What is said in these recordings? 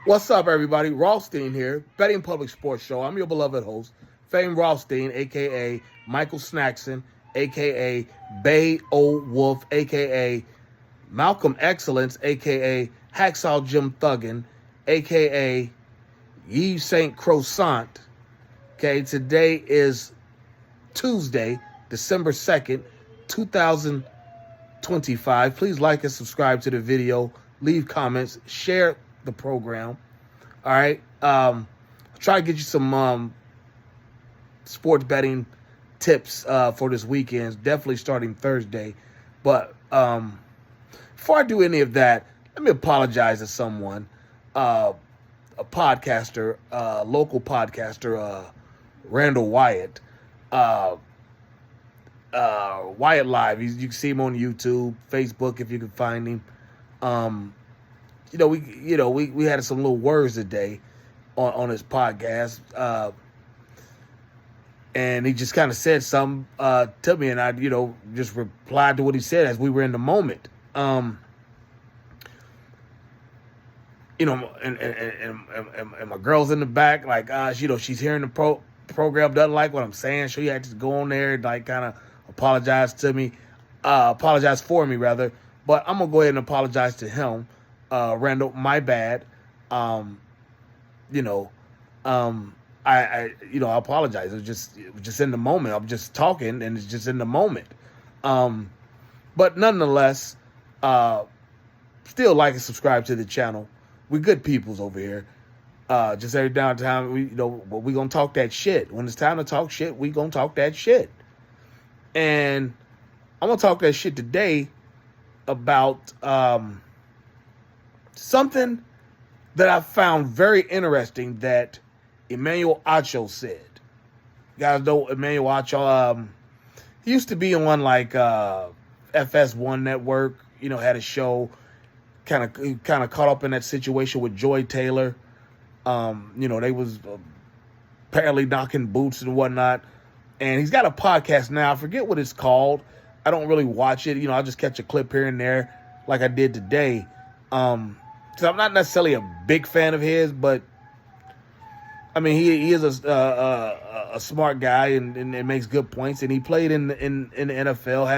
What's up, everybody? Rothstein here, Betting Public Sports Show. I'm your beloved host, Fame Rothstein, a.k.a. Michael Snackson, a.k.a. Bay Old Wolf, a.k.a. Malcolm Excellence, a.k.a. Hacksaw Jim Thuggin, a.k.a. Yves St. Croissant. Okay, today is Tuesday, December 2nd, 2025. Please like and subscribe to the video, leave comments, share the program. All right. Try to get you some sports betting tips for this weekend. Definitely starting Thursday. But before I do any of that, let me apologize to someone, a podcaster, local podcaster, Randall Wyatt. Wyatt Live. You can see him on YouTube, Facebook if you can find him. We had some little words today on his podcast, and he just kind of said something to me, and I just replied to what he said as we were in the moment. And my girl's in the back, like she's hearing the program, doesn't like what I'm saying. So you had to go on there and like kind of apologize for me rather. But I'm gonna go ahead and apologize to him. Randall, my bad. I apologize. It was just in the moment. I'm just talking, and it's just in the moment. But nonetheless, still like and subscribe to the channel. We're good peoples over here. Just every downtime, we gonna talk that shit. When it's time to talk shit, we gonna talk that shit. And I'm gonna talk that shit today about something that I found very interesting that Emanuel Acho said. You guys know Emanuel Acho. He used to be on like FS1 network. Had a show. Kind of caught up in that situation with Joy Taylor. They was apparently knocking boots and whatnot. And he's got a podcast now. I forget what it's called. I don't really watch it. I'll just catch a clip here and there, like I did today. So I'm not necessarily a big fan of his, but I mean he is a smart guy and makes good points. And he played in the NFL. He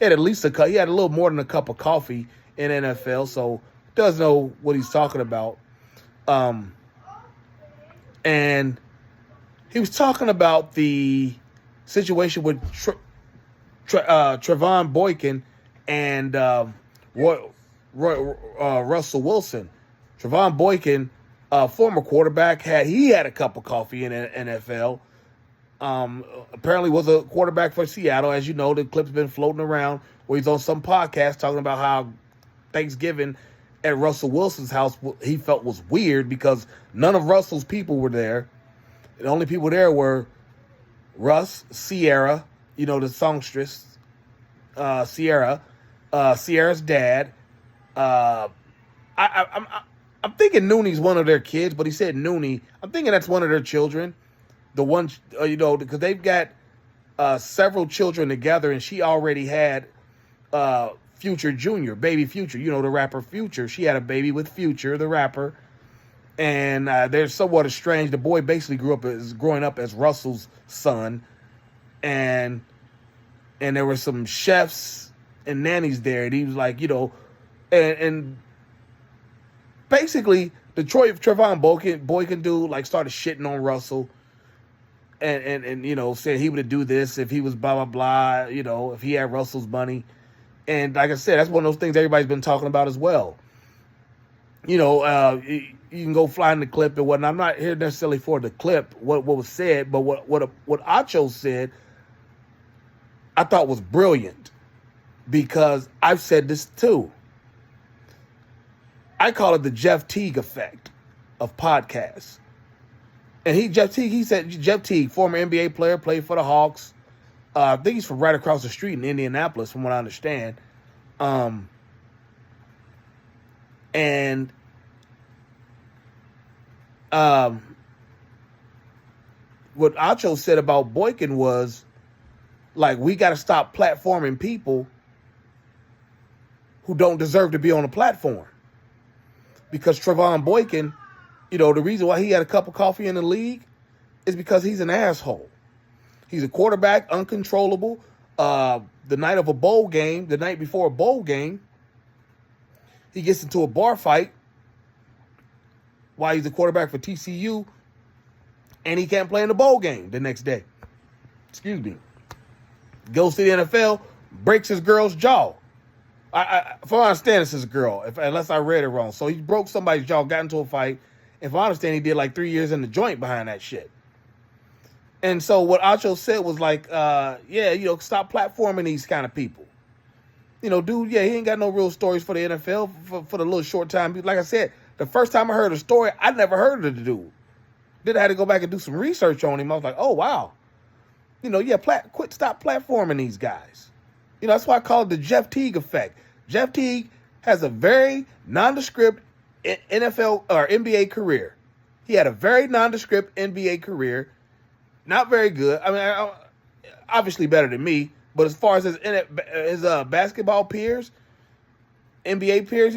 had at least he had a little more than a cup of coffee in NFL, so does know what he's talking about. And he was talking about the situation with Trevon Boykin and Russell Wilson. Trevon Boykin, former quarterback, had a cup of coffee in the NFL. Apparently was a quarterback for Seattle. As you know, the clip's been floating around where he's on some podcast talking about how Thanksgiving at Russell Wilson's house he felt was weird because none of Russell's people were there. The only people there were Russ, Sierra, the songstress, Sierra, Sierra's dad. I'm thinking Nooney's one of their kids, but he said Nooney. I'm thinking that's one of their children. The one, because they've got several children together, and she already had Future Jr., baby Future, the rapper Future. She had a baby with Future, the rapper. And they're somewhat estranged. The boy basically growing up as Russell's son. And there were some chefs and nannies there. And he was like, and basically Trevon Boykin dude like started shitting on Russell. And said he would do this if he was blah, blah, blah, if he had Russell's money. And like I said, that's one of those things everybody's been talking about as well. You can go find the clip and whatnot. I'm not here necessarily for the clip, what was said, but what Acho said, I thought was brilliant because I've said this too. I call it the Jeff Teague effect of podcasts. And he said Jeff Teague, former NBA player, played for the Hawks. I think he's from right across the street in Indianapolis, from what I understand. And what Acho said about Boykin was, like, we got to stop platforming people who don't deserve to be on a platform. because Trevon Boykin, the reason why he had a cup of coffee in the league is because he's an asshole. He's a quarterback, uncontrollable. The night of a bowl game, the night before a bowl game, he gets into a bar fight while he's the quarterback for TCU, and he can't play in the bowl game the next day. Excuse me. Goes to the NFL, breaks his girl's jaw. If I understand, this is a girl, unless I read it wrong. So he broke somebody's jaw, got into a fight. If I understand, he did like 3 years in the joint behind that shit. And so what Acho said was like, stop platforming these kind of people. Dude, he ain't got no real stories for the NFL for the little short time. Like I said, the first time I heard a story, I never heard of the dude. Then I had to go back and do some research on him. I was like, oh, wow. Stop platforming these guys. That's why I call it the Jeff Teague effect. Jeff Teague has a very nondescript NFL or NBA career. He had a very nondescript NBA career. Not very good. I mean, obviously better than me. But as far as his basketball peers, NBA peers,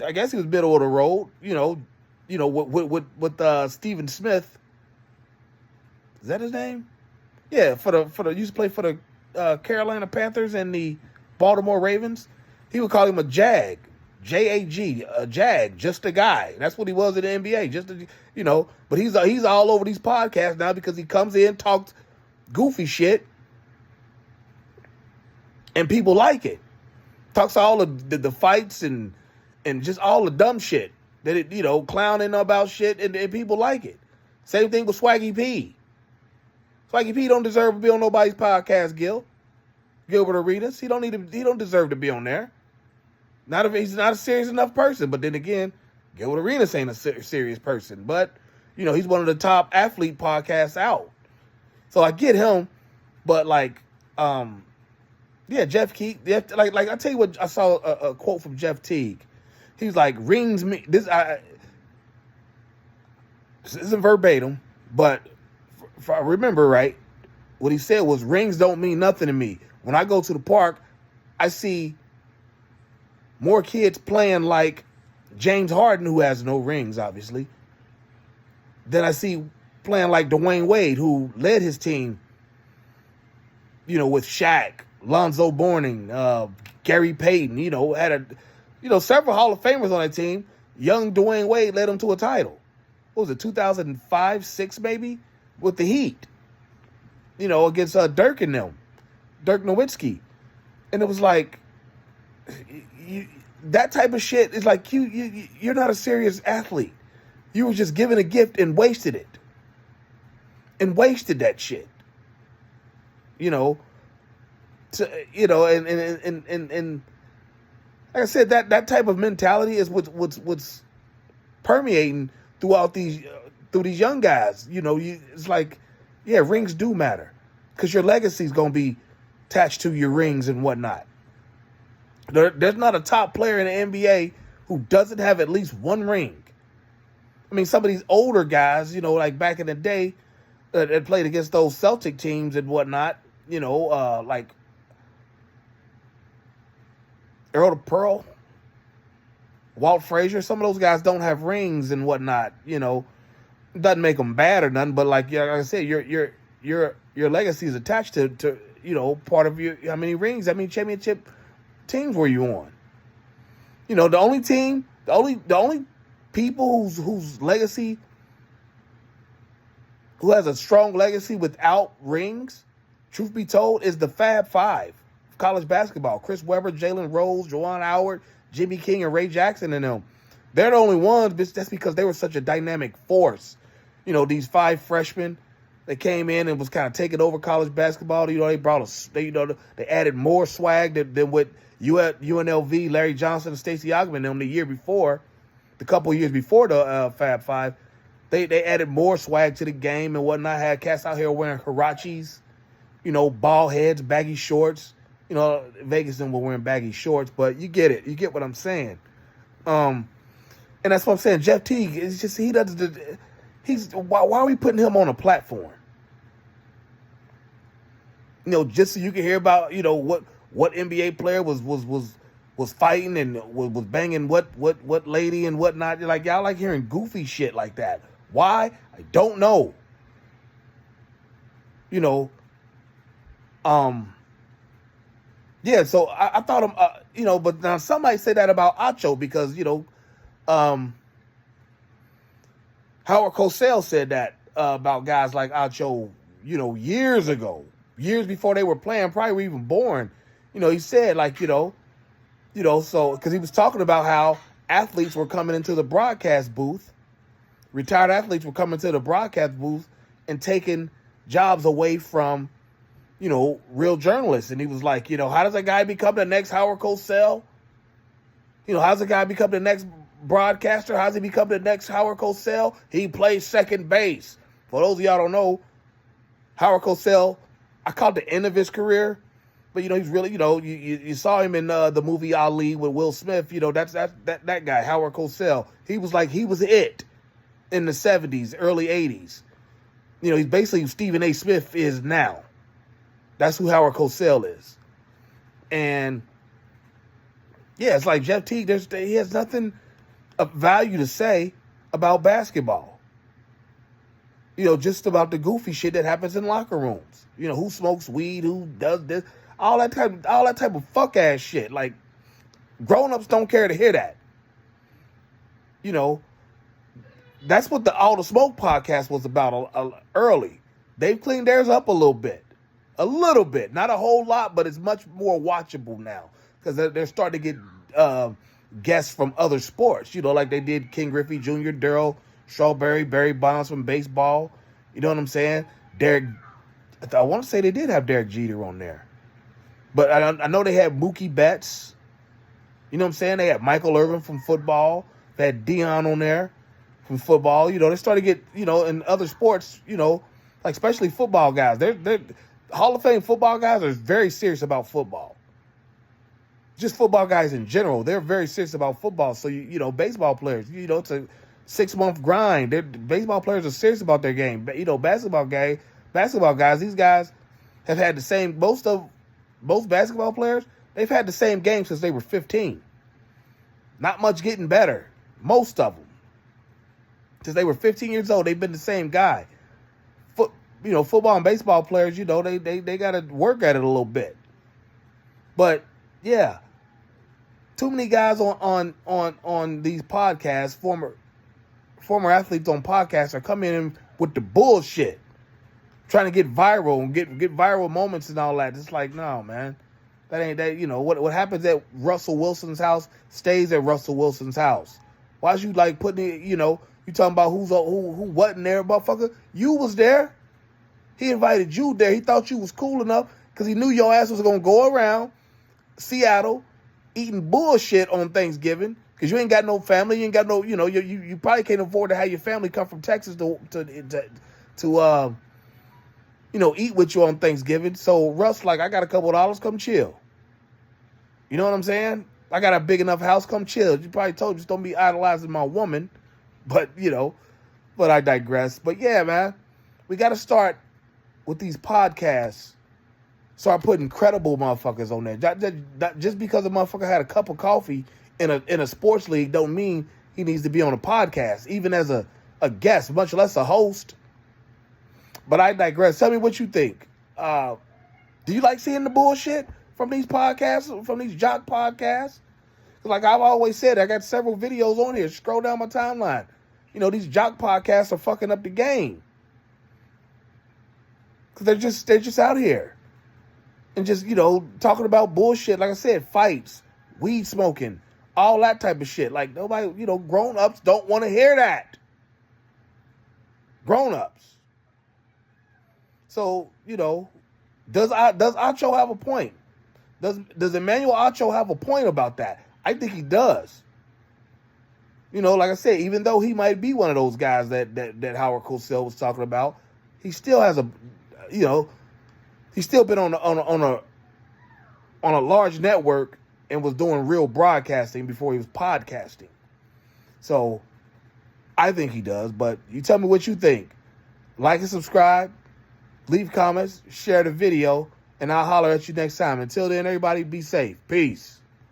I guess he was middle of the road. With Stephen Smith. Is that his name? Yeah, used to play for the Carolina Panthers and the Baltimore Ravens. He would call him a Jag, J-A-G, a Jag, just a guy. That's what he was in the NBA, But he's all over these podcasts now because he comes in, talks goofy shit, and people like it. Talks all of the fights and just all the dumb shit that it, clowning about shit, and people like it. Same thing with Swaggy P. Swaggy P don't deserve to be on nobody's podcast, Gilbert Arenas. He don't deserve to be on there. Not if he's not a serious enough person. But then again, Gilbert Arenas ain't a serious person. But, he's one of the top athlete podcasts out. So I get him. But Jeff Teague. Like I tell you what, I saw a quote from Jeff Teague. He's like, rings me. This isn't verbatim, but if I remember right, what he said was, rings don't mean nothing to me. When I go to the park, I see more kids playing like James Harden, who has no rings, obviously, than I see playing like Dwayne Wade, who led his team, with Shaq, Lonzo Mourning, Gary Payton, had several Hall of Famers on that team. Young Dwayne Wade led them to a title. What was it, 2005, 6 maybe? With the Heat, against Dirk and them, Dirk Nowitzki. And it was like, that type of shit is like, you're not a serious athlete. You were just given a gift and wasted it. And wasted that shit. And like I said, that type of mentality is what's permeating throughout through these young guys. It's like, rings do matter because your legacy is going to be attached to your rings and whatnot. There's not a top player in the NBA who doesn't have at least one ring. I mean, some of these older guys, like back in the day that played against those Celtic teams and whatnot, like Earl the Pearl, Walt Frazier, some of those guys don't have rings and whatnot, doesn't make them bad or nothing, but like I said, your legacy is attached to part of your, how many rings, how many championship teams were you on? The only people whose legacy, who has a strong legacy without rings, truth be told, is the Fab Five of college basketball. Chris Webber, Jalen Rose, Juwan Howard, Jimmy King, and Ray Jackson and them. They're the only ones, but that's because they were such a dynamic force. These 5 freshmen that came in and was kind of taking over college basketball. They brought they added more swag than what UNLV, Larry Johnson, and Stacey Augmon them the couple of years before the Fab Five. They added more swag to the game and whatnot. Had cats out here wearing Hirachis, ball heads, baggy shorts. Vegas them were wearing baggy shorts, but you get it. You get what I'm saying. And that's what I'm saying. Jeff Teague is just, he doesn't. Why are we putting him on a platform? Just so you can hear about what NBA player was was fighting and was banging what lady and whatnot. Like, y'all like hearing goofy shit like that. Why? I don't know. You know, yeah, so I thought him, you know, but now somebody said that about Acho because, you know, Howard Cosell said that about guys like Acho, you know, years ago, years before they were playing, probably were even born. You know, he said like, you know, so because he was talking about how athletes were coming into the broadcast booth, retired athletes were coming to the broadcast booth and taking jobs away from, you know, real journalists. And he was like, you know, how does a guy become the next Howard Cosell? You know, how's a guy become the next broadcaster? How's he become the next Howard Cosell? He plays second base. For those of y'all don't know, Howard Cosell, I caught the end of his career, but, you know, he's really, you know, you saw him in the movie Ali with Will Smith. You know, that guy, Howard Cosell. He was it in the 70s, early 80s. You know, he's basically who Stephen A. Smith is now. That's who Howard Cosell is. And, yeah, it's like Jeff Teague, he has nothing of value to say about basketball. You know, just about the goofy shit that happens in locker rooms. You know, who smokes weed, who does this, all that type of fuck-ass shit. Like, grown-ups don't care to hear that. You know, that's what the All the Smoke podcast was about early. They've cleaned theirs up a little bit. A little bit. Not a whole lot, but it's much more watchable now. Because they're starting to get guests from other sports. You know, like they did King Griffey Jr., Daryl Strawberry, Barry Bonds from baseball. You know what I'm saying? I want to say they did have Derek Jeter on there. But I know they had Mookie Betts. You know what I'm saying? They had Michael Irvin from football. They had Dion on there from football. You know, they started to get, you know, in other sports, you know, like especially football guys. They're Hall of Fame football guys are very serious about football. Just football guys in general, they're very serious about football. So, you know, baseball players, you know, it's a 6-month grind. Baseball players are serious about their game. But, you know, basketball guys, these guys have had the same, most basketball players, they've had the same game since they were 15. Not much getting better. Most of them. Since they were 15 years old, they've been the same guy. You know, football and baseball players, you know, they got to work at it a little bit. But, yeah, too many guys on these podcasts, former athletes on podcasts are coming in with the bullshit, trying to get viral and get viral moments and all that. It's like, no, man, that ain't that. You know what happens at Russell Wilson's house stays at Russell Wilson's house. Why you like putting it? You know, you talking about who wasn't there, motherfucker? You was there. He invited you there. He thought you was cool enough because he knew your ass was gonna go around Seattle eating bullshit on Thanksgiving because you ain't got no family. You ain't got no, you know, you probably can't afford to have your family come from Texas to you know, eat with you on Thanksgiving. So Russ, like, I got a couple of dollars, come chill. You know what I'm saying? I got a big enough house, come chill. You probably told you, just don't be idolizing my woman. But, you know, but I digress. But yeah, man, we got to start with these podcasts. Start putting credible motherfuckers on there. Just because a motherfucker had a cup of coffee in a sports league don't mean he needs to be on a podcast, even as a guest, much less a host. But I digress. Tell me what you think. Do you like seeing the bullshit from these podcasts, from these jock podcasts? Like I've always said, I got several videos on here. Scroll down my timeline. You know, these jock podcasts are fucking up the game. Because they're just out here. And just, you know, talking about bullshit. Like I said, fights, weed smoking, all that type of shit. Like nobody, you know, grown-ups don't want to hear that. Grown-ups. So, you know, does Acho have a point? Does Emanuel Acho have a point about that? I think he does. You know, like I said, even though he might be one of those guys that Howard Cosell was talking about, he still has a, you know, he's still been on a large network and was doing real broadcasting before he was podcasting. So I think he does, but you tell me what you think. Like and subscribe, leave comments, share the video, and I'll holler at you next time. Until then, everybody be safe. Peace.